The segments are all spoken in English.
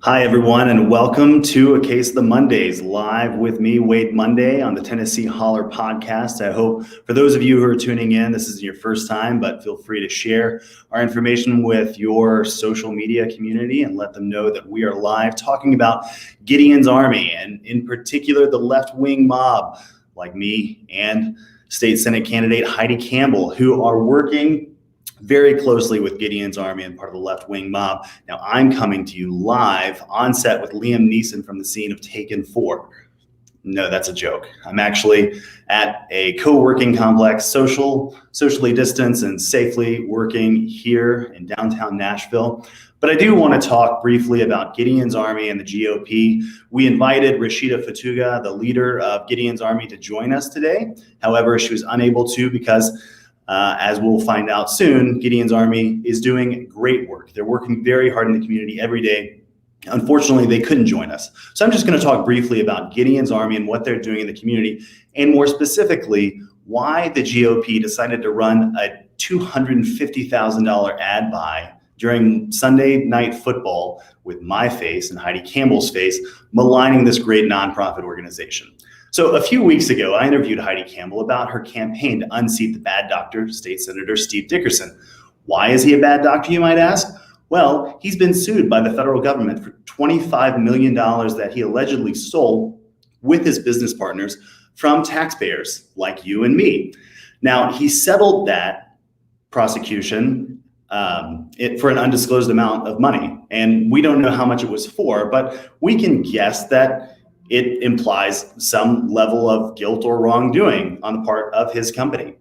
Hi, everyone, and welcome to A Case of the Mondays, live with me, Wade Monday, on the Tennessee Holler podcast. I hope for those of you who are tuning in, this isn't your first time, but feel free to share our information with your social media community and let them know that we are live talking about Gideon's Army, and in particular, the left-wing mob, like me and State Senate candidate Heidi Campbell, who are working very closely with Gideon's Army and part of the left-wing mob. Now, I'm coming to you live on set with Liam Neeson from the scene of Taken 4. No, that's a joke. I'm actually at a co-working complex, socially distanced and safely working here in downtown Nashville. But I do want to talk briefly about Gideon's Army and the GOP. We invited Rasheeda Fetuga, the leader of Gideon's Army, to join us today. However, she was unable to because as we'll find out soon, Gideon's Army is doing great work. They're working very hard in the community every day. Unfortunately, they couldn't join us. So I'm just going to talk briefly about Gideon's Army and what they're doing in the community, and more specifically, why the GOP decided to run a $250,000 ad buy during Sunday Night Football with my face and Heidi Campbell's face, maligning this great nonprofit organization. So a few weeks ago, I interviewed Heidi Campbell about her campaign to unseat the bad doctor, State Senator Steve Dickerson. Why is he a bad doctor, you might ask? Well, he's been sued by the federal government for $25 million that he allegedly stole with his business partners from taxpayers like you and me. Now, he settled that prosecution for an undisclosed amount of money, and we don't know how much it was for, but we can guess that it implies some level of guilt or wrongdoing on the part of his company.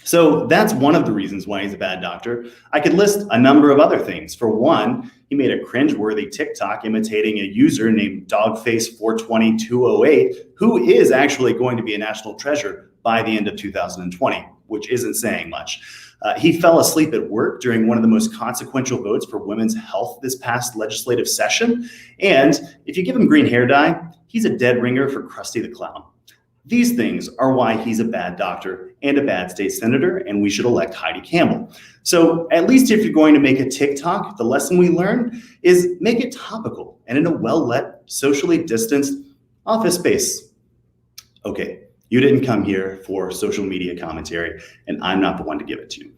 So that's one of the reasons why he's a bad doctor. I could list a number of other things. For one, he made a cringeworthy TikTok imitating a user named Dogface420208, who is actually going to be a national treasure by the end of 2020, which isn't saying much. He fell asleep at work during one of the most consequential votes for women's health this past legislative session. And if you give him green hair dye, he's a dead ringer for Krusty the Clown. These things are why he's a bad doctor and a bad state senator, and we should elect Heidi Campbell. So at least if you're going to make a TikTok, the lesson we learned is make it topical and in a well-lit, socially distanced office space. Okay, you didn't come here for social media commentary, and I'm not the one to give it to you.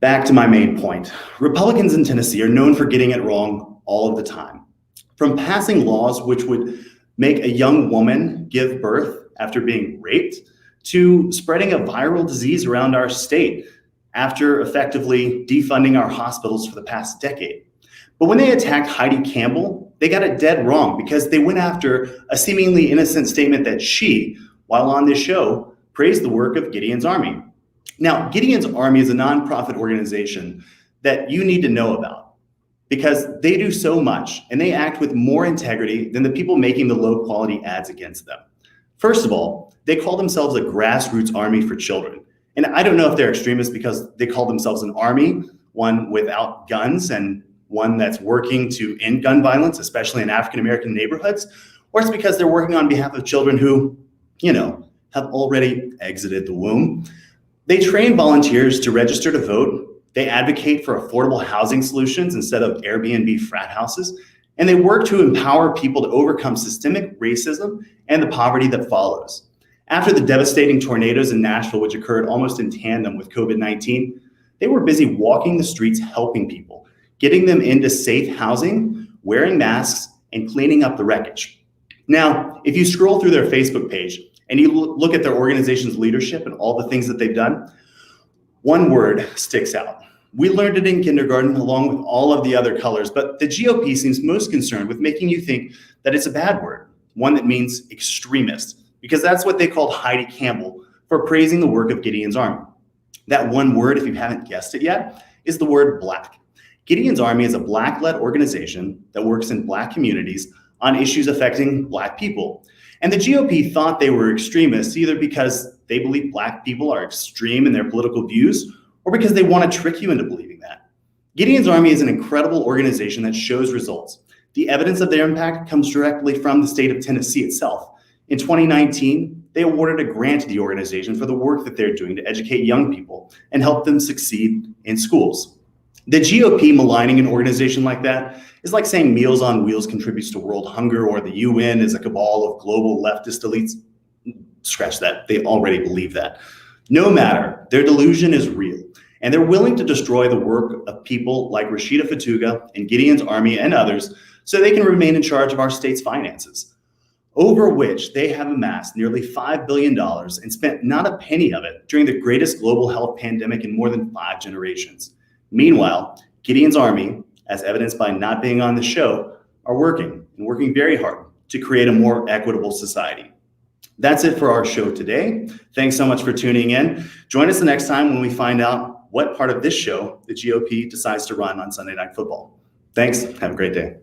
Back to my main point. Republicans in Tennessee are known for getting it wrong all of the time. From passing laws which would make a young woman give birth after being raped, to spreading a viral disease around our state after effectively defunding our hospitals for the past decade. But when they attacked Heidi Campbell, they got it dead wrong because they went after a seemingly innocent statement that she, while on this show, praised the work of Gideon's Army. Now, Gideon's Army is a nonprofit organization that you need to know about, because they do so much and they act with more integrity than the people making the low quality ads against them. First of all, they call themselves a grassroots army for children. And I don't know if they're extremists because they call themselves an army, one without guns and one that's working to end gun violence, especially in African-American neighborhoods, or it's because they're working on behalf of children who, have already exited the womb. They train volunteers to register to vote. They advocate for affordable housing solutions instead of Airbnb frat houses, and they work to empower people to overcome systemic racism and the poverty that follows. After the devastating tornadoes in Nashville, which occurred almost in tandem with COVID-19, they were busy walking the streets helping people, getting them into safe housing, wearing masks, and cleaning up the wreckage. Now, if you scroll through their Facebook page and you look at their organization's leadership and all the things that they've done, one word sticks out. We learned it in kindergarten along with all of the other colors, but the GOP seems most concerned with making you think that it's a bad word, one that means extremist, because that's what they called Heidi Campbell for praising the work of Gideon's Army. That one word, if you haven't guessed it yet, is the word black. Gideon's Army is a Black-led organization that works in Black communities on issues affecting Black people. And the GOP thought they were extremists either because they believe Black people are extreme in their political views or because they want to trick you into believing that. Gideon's Army is an incredible organization that shows results. The evidence of their impact comes directly from the state of Tennessee itself. In 2019, they awarded a grant to the organization for the work that they're doing to educate young people and help them succeed in schools. The GOP maligning an organization like that is like saying Meals on Wheels contributes to world hunger or the UN is a cabal of global leftist elites. Scratch that. They already believe that. No matter, their delusion is real, and they're willing to destroy the work of people like Rasheeda Fetuga and Gideon's Army and others so they can remain in charge of our state's finances, over which they have amassed nearly $5 billion and spent not a penny of it during the greatest global health pandemic in more than 5 generations. Meanwhile, Gideon's Army, as evidenced by not being on the show, are working very hard to create a more equitable society. That's it for our show today. Thanks so much for tuning in. Join us the next time when we find out what part of this show the GOP decides to run on Sunday Night Football. Thanks. Have a great day.